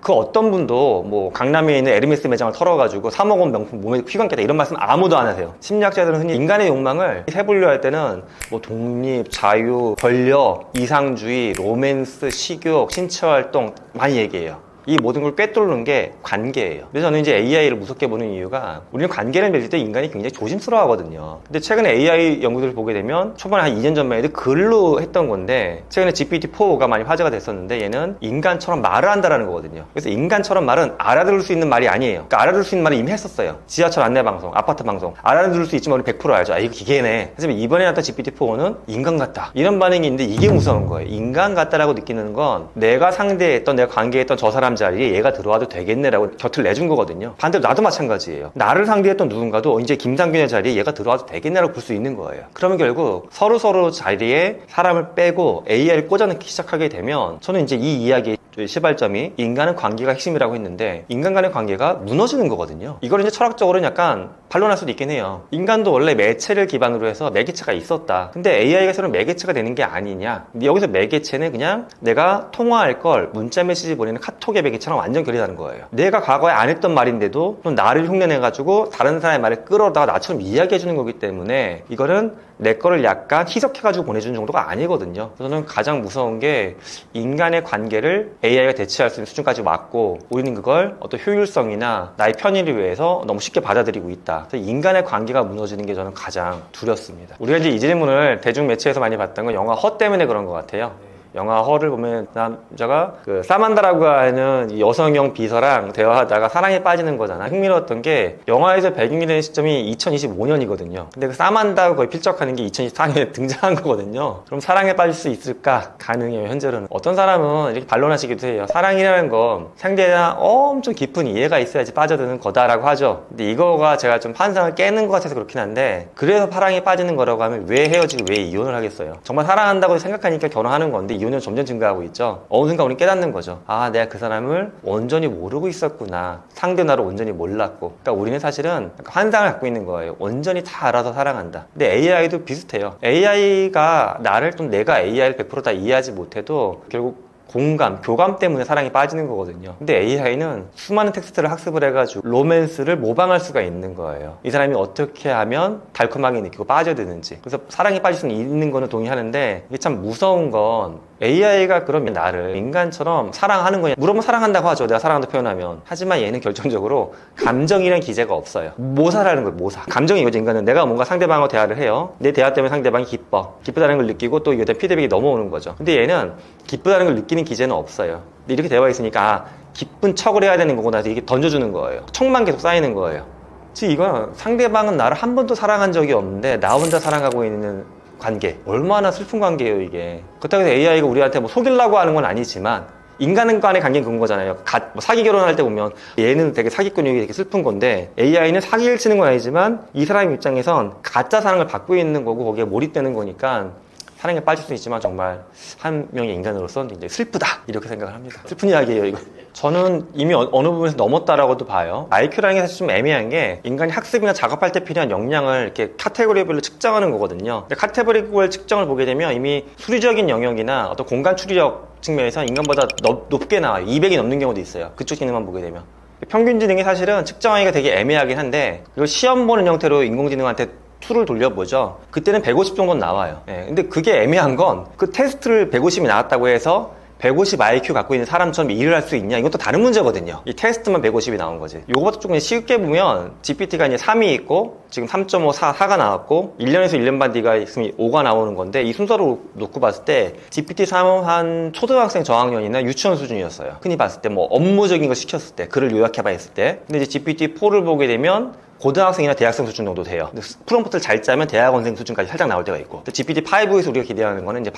그 어떤 분도 뭐 강남에 있는 에르메스 매장을 털어가지고 3억 원 명품 몸에 휘감겠다 이런 말씀 아무도 안 하세요. 심리학자들은 흔히 인간의 욕망을 해보려 할 때는 뭐 독립, 자유, 권력, 이상주의, 로맨스, 식욕, 신체활동 많이 얘기해요. 이 모든 걸 꿰뚫는 게 관계예요. 그래서 저는 이제 AI를 무섭게 보는 이유가 우리는 관계를 맺을 때 인간이 굉장히 조심스러워 하거든요. 근데 최근에 AI 연구들을 보게 되면 초반에 한 2년 전만 해도 글로 했던 건데 최근에 GPT-4가 많이 화제가 됐었는데 얘는 인간처럼 말을 한다라는 거거든요. 그래서 인간처럼 말은 알아들을 수 있는 말이 아니에요. 그러니까 알아들을 수 있는 말을 이미 했었어요. 지하철 안내방송, 아파트 방송. 알아들을 수 있지만 우리 100% 알죠. 아, 이거 기계네. 하지만 이번에 나왔던 GPT-4는 인간 같다. 이런 반응이 있는데 이게 무서운 거예요. 인간 같다라고 느끼는 건 내가 상대했던, 내가 관계했던 저 사람 자리에 얘가 들어와도 되겠네라고 곁을 내준 거거든요. 반대로 나도 마찬가지예요. 나를 상대했던 누군가도 이제 김상균의 자리에 얘가 들어와도 되겠네라고 볼 수 있는 거예요. 그러면 결국 서로 자리에 사람을 빼고 AI를 꽂아넣기 시작하게 되면 저는 이제 이 이야기의 시발점이 인간은 관계가 핵심이라고 했는데 인간 간의 관계가 무너지는 거거든요. 이걸 이제 철학적으로는 약간 반론할 수도 있긴 해요. 인간도 원래 매체를 기반으로 해서 매개체가 있었다. 근데 AI가 새로 매개체가 되는 게 아니냐. 근데 여기서 매개체는 그냥 내가 통화할 걸 문자 메시지 보내는 카톡의 매개체랑 완전 결이다는 거예요. 내가 과거에 안 했던 말인데도 또 나를 흉내내가지고 다른 사람의 말을 끌어다가 나처럼 이야기해주는 거기 때문에 이거는 내 거를 약간 희석해가지고 보내주는 정도가 아니거든요. 저는 가장 무서운 게 인간의 관계를 AI가 대체할 수 있는 수준까지 왔고 우리는 그걸 어떤 효율성이나 나의 편의를 위해서 너무 쉽게 받아들이고 있다. 그래서 인간의 관계가 무너지는 게 저는 가장 두렵습니다. 우리가 이제 이 질문을 대중매체에서 많이 봤던 건 영화 허 때문에 그런 것 같아요. 영화 허를 보면 남자가 그 사만다라고 하는 이 여성형 비서랑 대화하다가 사랑에 빠지는 거잖아. 흥미로웠던 게 영화에서 배경이 되는 시점이 2025년이거든요. 근데 그 사만다가 거의 필적하는 게 2024년에 등장한 거거든요. 그럼 사랑에 빠질 수 있을까? 가능해요, 현재로는. 어떤 사람은 이렇게 반론하시기도 해요. 사랑이라는 건 상대에 대한 엄청 깊은 이해가 있어야지 빠져드는 거다라고 하죠. 근데 이거가 제가 좀 환상을 깨는 것 같아서 그렇긴 한데 그래서 사랑에 빠지는 거라고 하면 왜 헤어지고 왜 이혼을 하겠어요? 정말 사랑한다고 생각하니까 결혼하는 건데 이혼은 점점 증가하고 있죠. 어느 순간 우리는 깨닫는 거죠. 아, 내가 그 사람을 온전히 모르고 있었구나. 상대 나를 온전히 몰랐고. 그러니까 우리는 사실은 환상을 갖고 있는 거예요. 온전히 다 알아서 사랑한다. 근데 AI도 비슷해요. AI가 나를 좀 내가 AI를 100% 다 이해하지 못해도 결국 공감, 교감 때문에 사랑이 빠지는 거거든요. 근데 AI는 수많은 텍스트를 학습을 해가지고 로맨스를 모방할 수가 있는 거예요. 이 사람이 어떻게 하면 달콤하게 느끼고 빠져드는지. 그래서 사랑에 빠질 수 있는 거는 동의하는데 이게 참 무서운 건 AI가 그러면 나를 인간처럼 사랑하는 거냐 물어보면 사랑한다고 하죠. 내가 사랑한다고 표현하면. 하지만 얘는 결정적으로 감정이라는 기제가 없어요. 모사라는 거예요. 모사. 감정이 이거죠. 인간은 내가 뭔가 상대방하고 대화를 해요. 내 대화 때문에 상대방이 기쁘다는 걸 느끼고 또 이게 피드백이 넘어오는 거죠. 근데 얘는 기쁘다는 걸 느끼는 기제는 없어요. 근데 이렇게 대화가 있으니까 아, 기쁜 척을 해야 되는 거구나. 이게 던져주는 거예요. 척만 계속 쌓이는 거예요. 즉 이건 상대방은 나를 한 번도 사랑한 적이 없는데 나 혼자 사랑하고 있는 관계. 얼마나 슬픈 관계예요, 이게. 그렇다고 해서 AI가 우리한테 뭐 속이려고 하는 건 아니지만 인간 간의 관계는 그런 거잖아요. 뭐 사기 결혼할 때 보면 얘는 되게 사기꾼이 되게 슬픈 건데 AI는 사기를 치는 건 아니지만 이 사람 입장에선 가짜 사랑을 받고 있는 거고 거기에 몰입되는 거니까 사랑에 빠질 수 있지만 정말 한 명의 인간으로서는 굉장히 슬프다 이렇게 생각을 합니다. 슬픈 이야기예요, 이거. 저는 이미 어느 부분에서 넘었다라고도 봐요. IQ라는 게 사실 좀 애매한 게 인간이 학습이나 작업할 때 필요한 역량을 이렇게 카테고리별로 측정하는 거거든요. 근데 카테고리별 측정을 보게 되면 이미 수리적인 영역이나 어떤 공간 추리력 측면에서 인간보다 높게 나와요. 200이 넘는 경우도 있어요. 그쪽 기능만 보게 되면. 평균지능이 사실은 측정하기가 되게 애매하긴 한데 이걸 시험 보는 형태로 인공지능한테 툴을 돌려보죠. 그때는 150 정도는 나와요. 예, 근데 그게 애매한 건 그 테스트를 150이 나왔다고 해서 150 IQ 갖고 있는 사람처럼 일을 할 수 있냐? 이것도 다른 문제거든요. 이 테스트만 150이 나온 거지. 요거보다 조금 쉽게 보면 GPT가 이제 3이 있고 지금 3.5, 4가 나왔고 1년에서 1년 반 뒤가 있으면 5가 나오는 건데 이 순서로 놓고 봤을 때 GPT-3은 한 초등학생 저학년이나 유치원 수준이었어요. 흔히 봤을 때 뭐 업무적인 거 시켰을 때 글을 요약해봐 했을 때. 근데 이제 GPT-4를 보게 되면 고등학생이나 대학생 수준 정도 돼요. 근데 프롬프트를 잘 짜면 대학원생 수준까지 살짝 나올 때가 있고. GPT-5에서 우리가 기대하는 거는 이제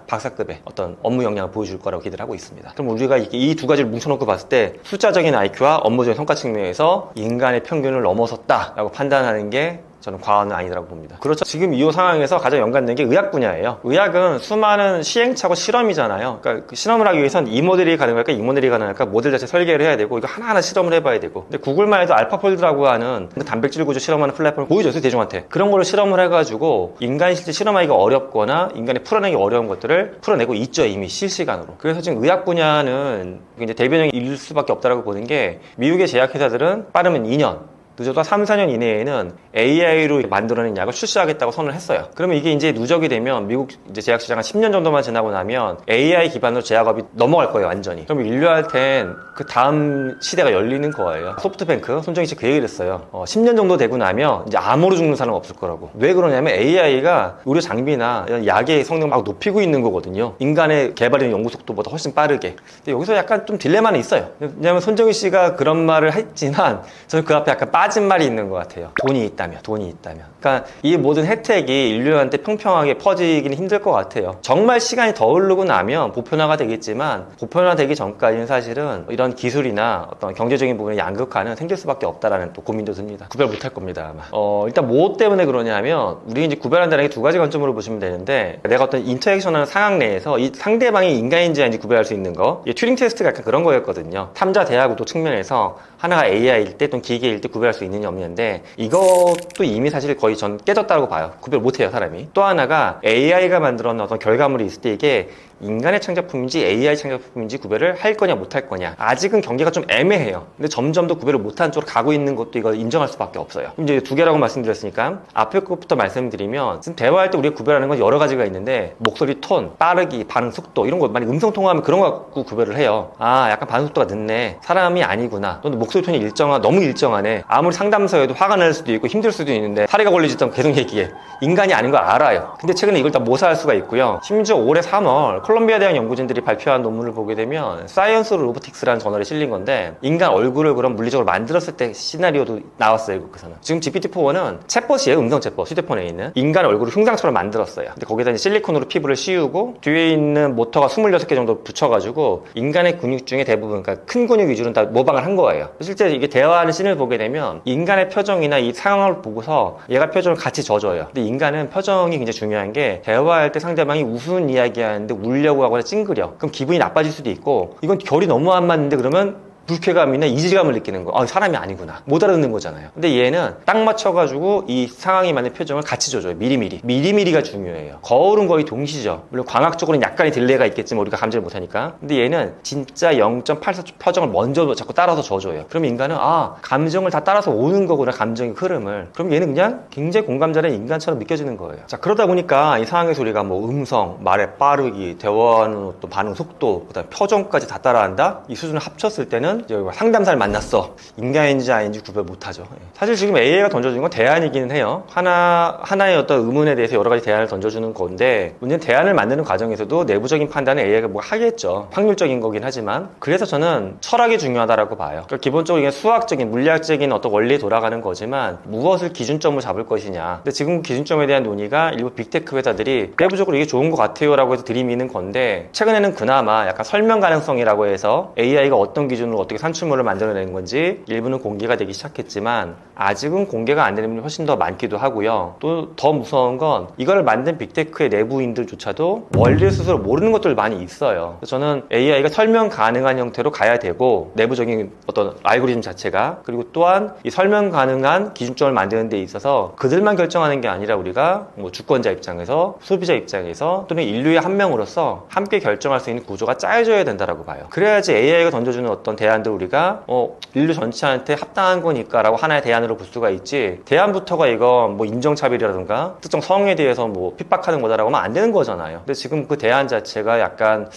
박사급의 어떤 업무 역량을 보여줄 거라고 기대를 하고 있습니다. 그럼 우리가 이 두 가지를 뭉쳐놓고 봤을 때 숫자적인 IQ와 업무적인 성과 측면에서 인간의 평균을 넘어섰다라고 판단하는 게 저는 과언은 아니라고 봅니다. 그렇죠. 지금 이 상황에서 가장 연관된 게 의학 분야예요. 의학은 수많은 시행착오 실험이잖아요. 그러니까 그 실험을 하기 위해선 이 모델이 가능할까, 이 모델이 가능할까, 모델 자체 설계를 해야 되고, 이거 하나하나 실험을 해봐야 되고. 근데 구글만 해도 알파폴드라고 하는 그 단백질 구조 실험하는 플랫폼을 보여줬어요, 대중한테. 그런 걸로 실험을 해가지고, 인간이 실제 실험하기가 어렵거나, 인간이 풀어내기 어려운 것들을 풀어내고 있죠, 이미 실시간으로. 그래서 지금 의학 분야는 이제 대변형일 수밖에 없다라고 보는 게, 미국의 제약회사들은 빠르면 2년, 늦어도 3, 4년 이내에는 AI로 만들어낸 약을 출시하겠다고 선언을 했어요. 그러면 이게 이제 누적이 되면 미국 이제 제약 시장 한 10년 정도만 지나고 나면 AI 기반으로 제약업이 넘어갈 거예요, 완전히. 그럼 인류한텐 그 다음 시대가 열리는 거예요. 소프트뱅크, 손정희 씨 그 얘기를 했어요. 10년 정도 되고 나면 이제 암으로 죽는 사람 없을 거라고. 왜 그러냐면 AI가 의료 장비나 이런 약의 성능을 막 높이고 있는 거거든요. 인간의 개발이나 연구 속도보다 훨씬 빠르게. 근데 여기서 약간 좀 딜레마는 있어요. 왜냐면 손정희 씨가 그런 말을 했지만 저는 그 앞에 약간 빠진 말이 있는 것 같아요. 돈이 있다면. 그러니까 이 모든 혜택이 인류한테 평평하게 퍼지기는 힘들 것 같아요. 정말 시간이 더 흐르고 나면 보편화가 되겠지만 보편화되기 전까지는 사실은 이런 기술이나 어떤 경제적인 부분의 양극화는 생길 수밖에 없다라는 또 고민도 듭니다. 구별 못할 겁니다, 아마. 일단 뭐 때문에 그러냐면 우리 이제 구별한다는 게 두 가지 관점으로 보시면 되는데 내가 어떤 인터액션하는 상황 내에서 이 상대방이 인간인지 아닌지 구별할 수 있는 거. 이 튜링 테스트가 약간 그런 거였거든요. 탐자 대화구도 측면에서 하나가 AI일 때 또는 기계일 때 구별할 수 있느냐 없느냐인데 이것도 이미 사실 거의 전 깨졌다고 봐요. 구별 못해요, 사람이. 또 하나가 AI가 만들어놓은 어떤 결과물이 있을 때 이게 인간의 창작품인지 AI 창작품인지 구별을 할 거냐 못 할 거냐 아직은 경계가 좀 애매해요. 근데 점점 더 구별을 못하는 쪽으로 가고 있는 것도 이걸 인정할 수밖에 없어요. 그럼 이제 두 개라고 말씀드렸으니까 앞에 것부터 말씀드리면 지금 대화할 때 우리가 구별하는 건 여러 가지가 있는데 목소리 톤, 빠르기, 반응 속도 이런 거 만약 음성 통화하면 그런 거 갖고 구별을 해요. 아 약간 반응 속도가 늦네, 사람이 아니구나, 또는 목소리 톤이 너무 일정하네. 아무리 상담서에도 화가 날 수도 있고 힘들 수도 있는데 사례가 걸리지도 않고 계속 얘기해. 인간이 아닌 걸 알아요. 근데 최근에 이걸 다 모사할 수가 있고요. 심지어 올해 3월 콜롬비아 대학 연구진들이 발표한 논문을 보게 되면 사이언스 로보틱스라는 저널에 실린 건데 인간 얼굴을 그럼 물리적으로 만들었을 때 시나리오도 나왔어요. 거기서는. 지금 GPT-4는 챗봇이에요. 음성 챗봇. 휴대폰에 있는 인간 얼굴을 흉상처럼 만들었어요. 근데 거기다 이제 실리콘으로 피부를 씌우고 뒤에 있는 모터가 26개 정도 붙여가지고 인간의 근육 중에 대부분 그러니까 큰 근육 위주로는 다 모방을 한 거예요. 실제 이게 대화하는 씬을 보게 되면 인간의 표정이나 이 상황을 보고서 얘가 표정을 같이 져줘요. 근데 인간은 표정이 굉장히 중요한 게 대화할 때 상대방이 무슨 이야기하는데 울려고 하거나 찡그려. 그럼 기분이 나빠질 수도 있고 이건 결이 너무 안 맞는데 그러면 불쾌감이나 이질감을 느끼는 거. 사람이 아니구나. 못 알아듣는 거잖아요. 근데 얘는 딱 맞춰가지고 이 상황에 맞는 표정을 같이 줘줘요. 미리미리. 미리미리가 중요해요. 거울은 거의 동시죠. 물론 광학적으로는 약간의 딜레이가 있겠지만 우리가 감지를 못하니까. 근데 얘는 진짜 0.84초 표정을 먼저 자꾸 따라서 줘줘요. 그럼 인간은 감정을 다 따라서 오는 거구나. 감정의 흐름을. 그럼 얘는 그냥 굉장히 공감자는 인간처럼 느껴지는 거예요. 자, 그러다 보니까 이 상황에서 우리가 뭐 음성, 말의 빠르기, 대화하는 또 반응 속도, 그다음 표정까지 다 따라한다? 이 수준을 합쳤을 때는 이제 상담사를 만났어. 인간인지 아닌지 구별 못하죠. 사실 지금 AI가 던져주는 건 대안이기는 해요. 하나의 어떤 의문에 대해서 여러 가지 대안을 던져주는 건데 문제는 대안을 만드는 과정에서도 내부적인 판단을 AI가 뭐 하겠죠. 확률적인 거긴 하지만 그래서 저는 철학이 중요하다라고 봐요. 그러니까 기본적으로 이게 수학적인 물리학적인 어떤 원리에 돌아가는 거지만 무엇을 기준점으로 잡을 것이냐. 근데 지금 기준점에 대한 논의가 일부 빅테크 회사들이 내부적으로 이게 좋은 것 같아요 라고 해서 들이미는 건데 최근에는 그나마 약간 설명 가능성이라고 해서 AI가 어떤 기준으로 어떻게 산출물을 만들어내는 건지 일부는 공개가 되기 시작했지만 아직은 공개가 안 되는 분이 훨씬 더 많기도 하고요. 또 더 무서운 건 이걸 만든 빅테크의 내부인들조차도 원리를 스스로 모르는 것들 많이 있어요. 그래서 저는 AI가 설명 가능한 형태로 가야 되고 내부적인 어떤 알고리즘 자체가 그리고 또한 이 설명 가능한 기준점을 만드는 데 있어서 그들만 결정하는 게 아니라 우리가 뭐 주권자 입장에서 소비자 입장에서 또는 인류의 한 명으로서 함께 결정할 수 있는 구조가 짜여져야 된다라고 봐요. 그래야지 AI가 던져주는 어떤 대안들 우리가 인류 전체한테 합당한 거니까 라고 하나의 대안으로 볼 수가 있지 대안부터가 이거 뭐 인종차별이라든가 특정 성에 대해서 뭐 핍박하는 거다라고 하면 안 되는 거잖아요. 근데 지금 그 대안 자체가 약간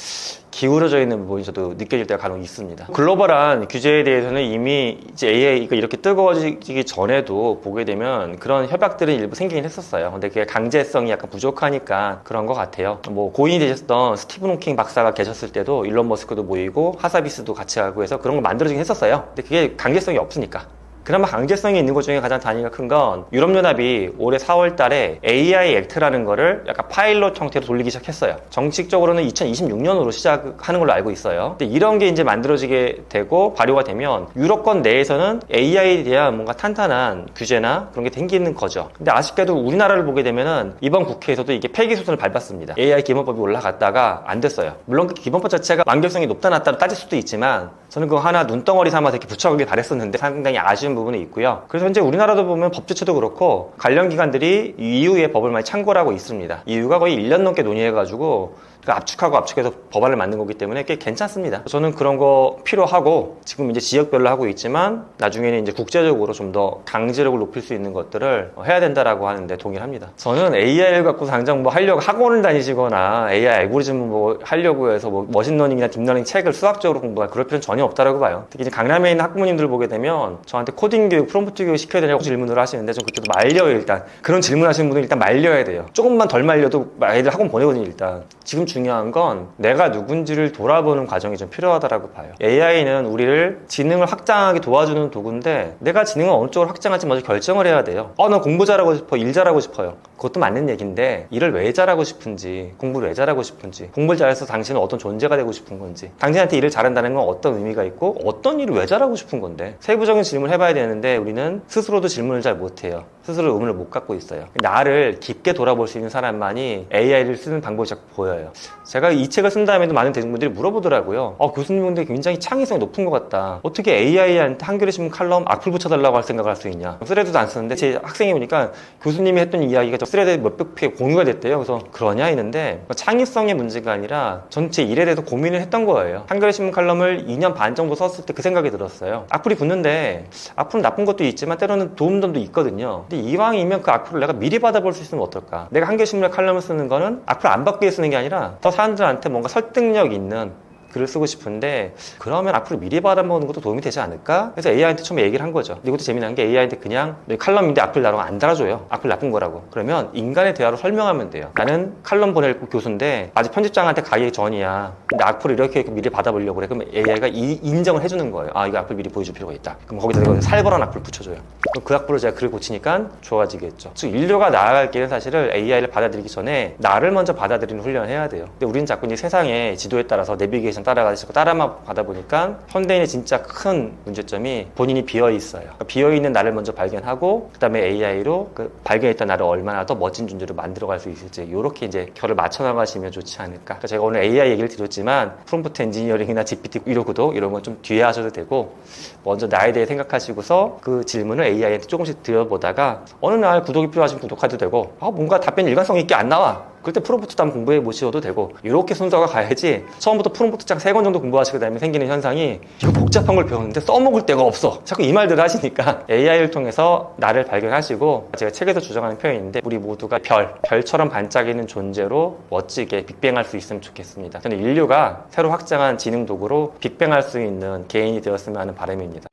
기울어져 있는 부분이 저도 느껴질 때가 간혹 있습니다. 글로벌한 규제에 대해서는 이미 이제 AI가 이렇게 뜨거워지기 전에도 보게 되면 그런 협약들은 일부 생기긴 했었어요. 근데 그게 강제성이 약간 부족하니까 그런 것 같아요. 뭐 고인이 되셨던 스티븐 호킹 박사가 계셨을 때도 일론 머스크도 모이고 하사비스도 같이 하고 해서 그런 거 만들어지긴 했었어요. 근데 그게 강제성이 없으니까. 그나마 강제성이 있는 것 중에 가장 단위가 큰 건 유럽연합이 올해 4월 달에 AI 액트라는 거를 약간 파일럿 형태로 돌리기 시작했어요. 정식적으로는 2026년으로 시작하는 걸로 알고 있어요. 근데 이런 게 이제 만들어지게 되고 발효가 되면 유럽권 내에서는 AI에 대한 뭔가 탄탄한 규제나 그런 게 생기는 거죠. 근데 아쉽게도 우리나라를 보게 되면은 이번 국회에서도 이게 폐기 소선을 밟았습니다. AI 기본법이 올라갔다가 안 됐어요. 물론 그 기본법 자체가 완결성이 높다 낮다로 따질 수도 있지만 저는 그거 하나 눈덩어리 삼아서 이렇게 붙여가길 바랬었는데 상당히 아쉬운 부분이 있고요. 그래서 현재 우리나라도 보면 법 제초도 그렇고 관련 기관들이 EU의 법을 많이 참고를 하고 있습니다. EU가 거의 1년 넘게 논의해가지고 압축해서 법안을 만든 거기 때문에 꽤 괜찮습니다. 저는 그런 거 필요하고 지금 이제 지역별로 하고 있지만 나중에는 이제 국제적으로 좀 더 강제력을 높일 수 있는 것들을 해야 된다라고 하는데 동의를 합니다. 저는 AI를 갖고 당장 뭐 하려고 학원을 다니시거나 AI 알고리즘 뭐 하려고 해서 뭐 머신러닝이나 딥러닝 책을 수학적으로 공부할 그럴 필요는 전혀 없다라고 봐요. 특히 이제 강남에 있는 학부모님들 보게 되면 저한테 코딩 교육, 프롬프트 교육 시켜야 되냐고 질문을 하시는데 전 그때도 말려요. 일단 그런 질문 하시는 분은 일단 말려야 돼요. 조금만 덜 말려도 애들 학원 보내거든요. 일단 지금 중요한 건 내가 누군지를 돌아보는 과정이 좀 필요하다라고 봐요. AI는 우리를 지능을 확장하게 도와주는 도구인데 내가 지능을 어느 쪽으로 확장할지 먼저 결정을 해야 돼요. 난 공부 잘하고 싶어, 일 잘하고 싶어요. 그것도 맞는 얘기인데 일을 왜 잘하고 싶은지, 공부를 왜 잘하고 싶은지, 공부를 잘해서 당신은 어떤 존재가 되고 싶은 건지, 당신한테 일을 잘한다는 건 어떤 의미가 있고 어떤 일을 왜 잘하고 싶은 건데 세부적인 질문을 해봐야 되는데 우리는 스스로도 질문을 잘 못해요. 스스로 의문을 못 갖고 있어요. 나를 깊게 돌아볼 수 있는 사람만이 AI를 쓰는 방법이 자꾸 보여요. 제가 이 책을 쓴 다음에도 많은 대중분들이 물어보더라고요. 교수님인데 굉장히 창의성이 높은 것 같다. 어떻게 AI한테 한겨레 신문 칼럼 악플 붙여달라고 할 생각을 할 수 있냐. 스레드도 안 쓰는데 제 학생이 보니까 교수님이 했던 이야기가 저 스레드에 몇백 회 공유가 됐대요. 그래서 그러냐 했는데 창의성의 문제가 아니라 전체 일에 대해서 고민을 했던 거예요. 한겨레 신문 칼럼을 2년 반 정도 썼을 때 그 생각이 들었어요. 악플이 붙는데 악플은 나쁜 것도 있지만 때로는 좋은 점도 있거든요. 근데 이왕이면 그 악플을 내가 미리 받아볼 수 있으면 어떨까? 내가 한겨레 신문에 칼럼을 쓰는 거는 악플 안 받기 위해 쓰는 게 아니라 더 사람들한테 뭔가 설득력 있는 글을 쓰고 싶은데 그러면 앞으로 미리 받아보는 것도 도움이 되지 않을까? 그래서 AI한테 처음에 얘기를 한 거죠. 근데 이것도 재미난 게 AI한테 그냥 칼럼인데 악플 나라고 안 달아줘요. 악플 나쁜 거라고. 그러면 인간의 대화로 설명하면 돼요. 나는 칼럼 보낼 교수인데 아직 편집장한테 가기 전이야. 근데 악플을 이렇게 미리 받아보려고 그래. 그럼 AI가 인정을 해주는 거예요. 이거 악플 미리 보여줄 필요가 있다. 그럼 거기다 내가 살벌한 악플 붙여줘요. 그럼 그 악플을 제가 글을 고치니까 좋아지겠죠. 즉 인류가 나아갈 길은 사실은 AI를 받아들이기 전에 나를 먼저 받아들이는 훈련을 해야 돼요. 근데 우리는 자꾸 이제 세상의 지도에 따라서 내비게이션 따라가지고 따라만 가다 보니까 현대인의 진짜 큰 문제점이 본인이 비어있어요. 그러니까 비어있는 나를 먼저 발견하고 그 다음에 AI로 그 발견했던 나를 얼마나 더 멋진 존재로 만들어갈 수 있을지 이렇게 이제 결을 맞춰나가시면 좋지 않을까. 그러니까 제가 오늘 AI 얘기를 드렸지만 프롬프트 엔지니어링이나 GPT 이러고도 이런 건 좀 뒤에 하셔도 되고 먼저 나에 대해 생각하시고서 그 질문을 AI한테 조금씩 드려보다가 어느 날 구독이 필요하시면 구독해도 되고 뭔가 답변 일관성 있게 안 나와. 그럴 때 프롬프트도 한번 공부해 보셔도 되고 이렇게 순서가 가야지 처음부터 프롬프트 장 3권 정도 공부하시게 되면 생기는 현상이 이거 복잡한 걸 배웠는데 써먹을 데가 없어. 자꾸 이 말들을 하시니까 AI를 통해서 나를 발견하시고 제가 책에서 주장하는 표현인데 우리 모두가 별처럼 반짝이는 존재로 멋지게 빅뱅할 수 있으면 좋겠습니다. 저는 인류가 새로 확장한 지능 도구로 빅뱅할 수 있는 개인이 되었으면 하는 바람입니다.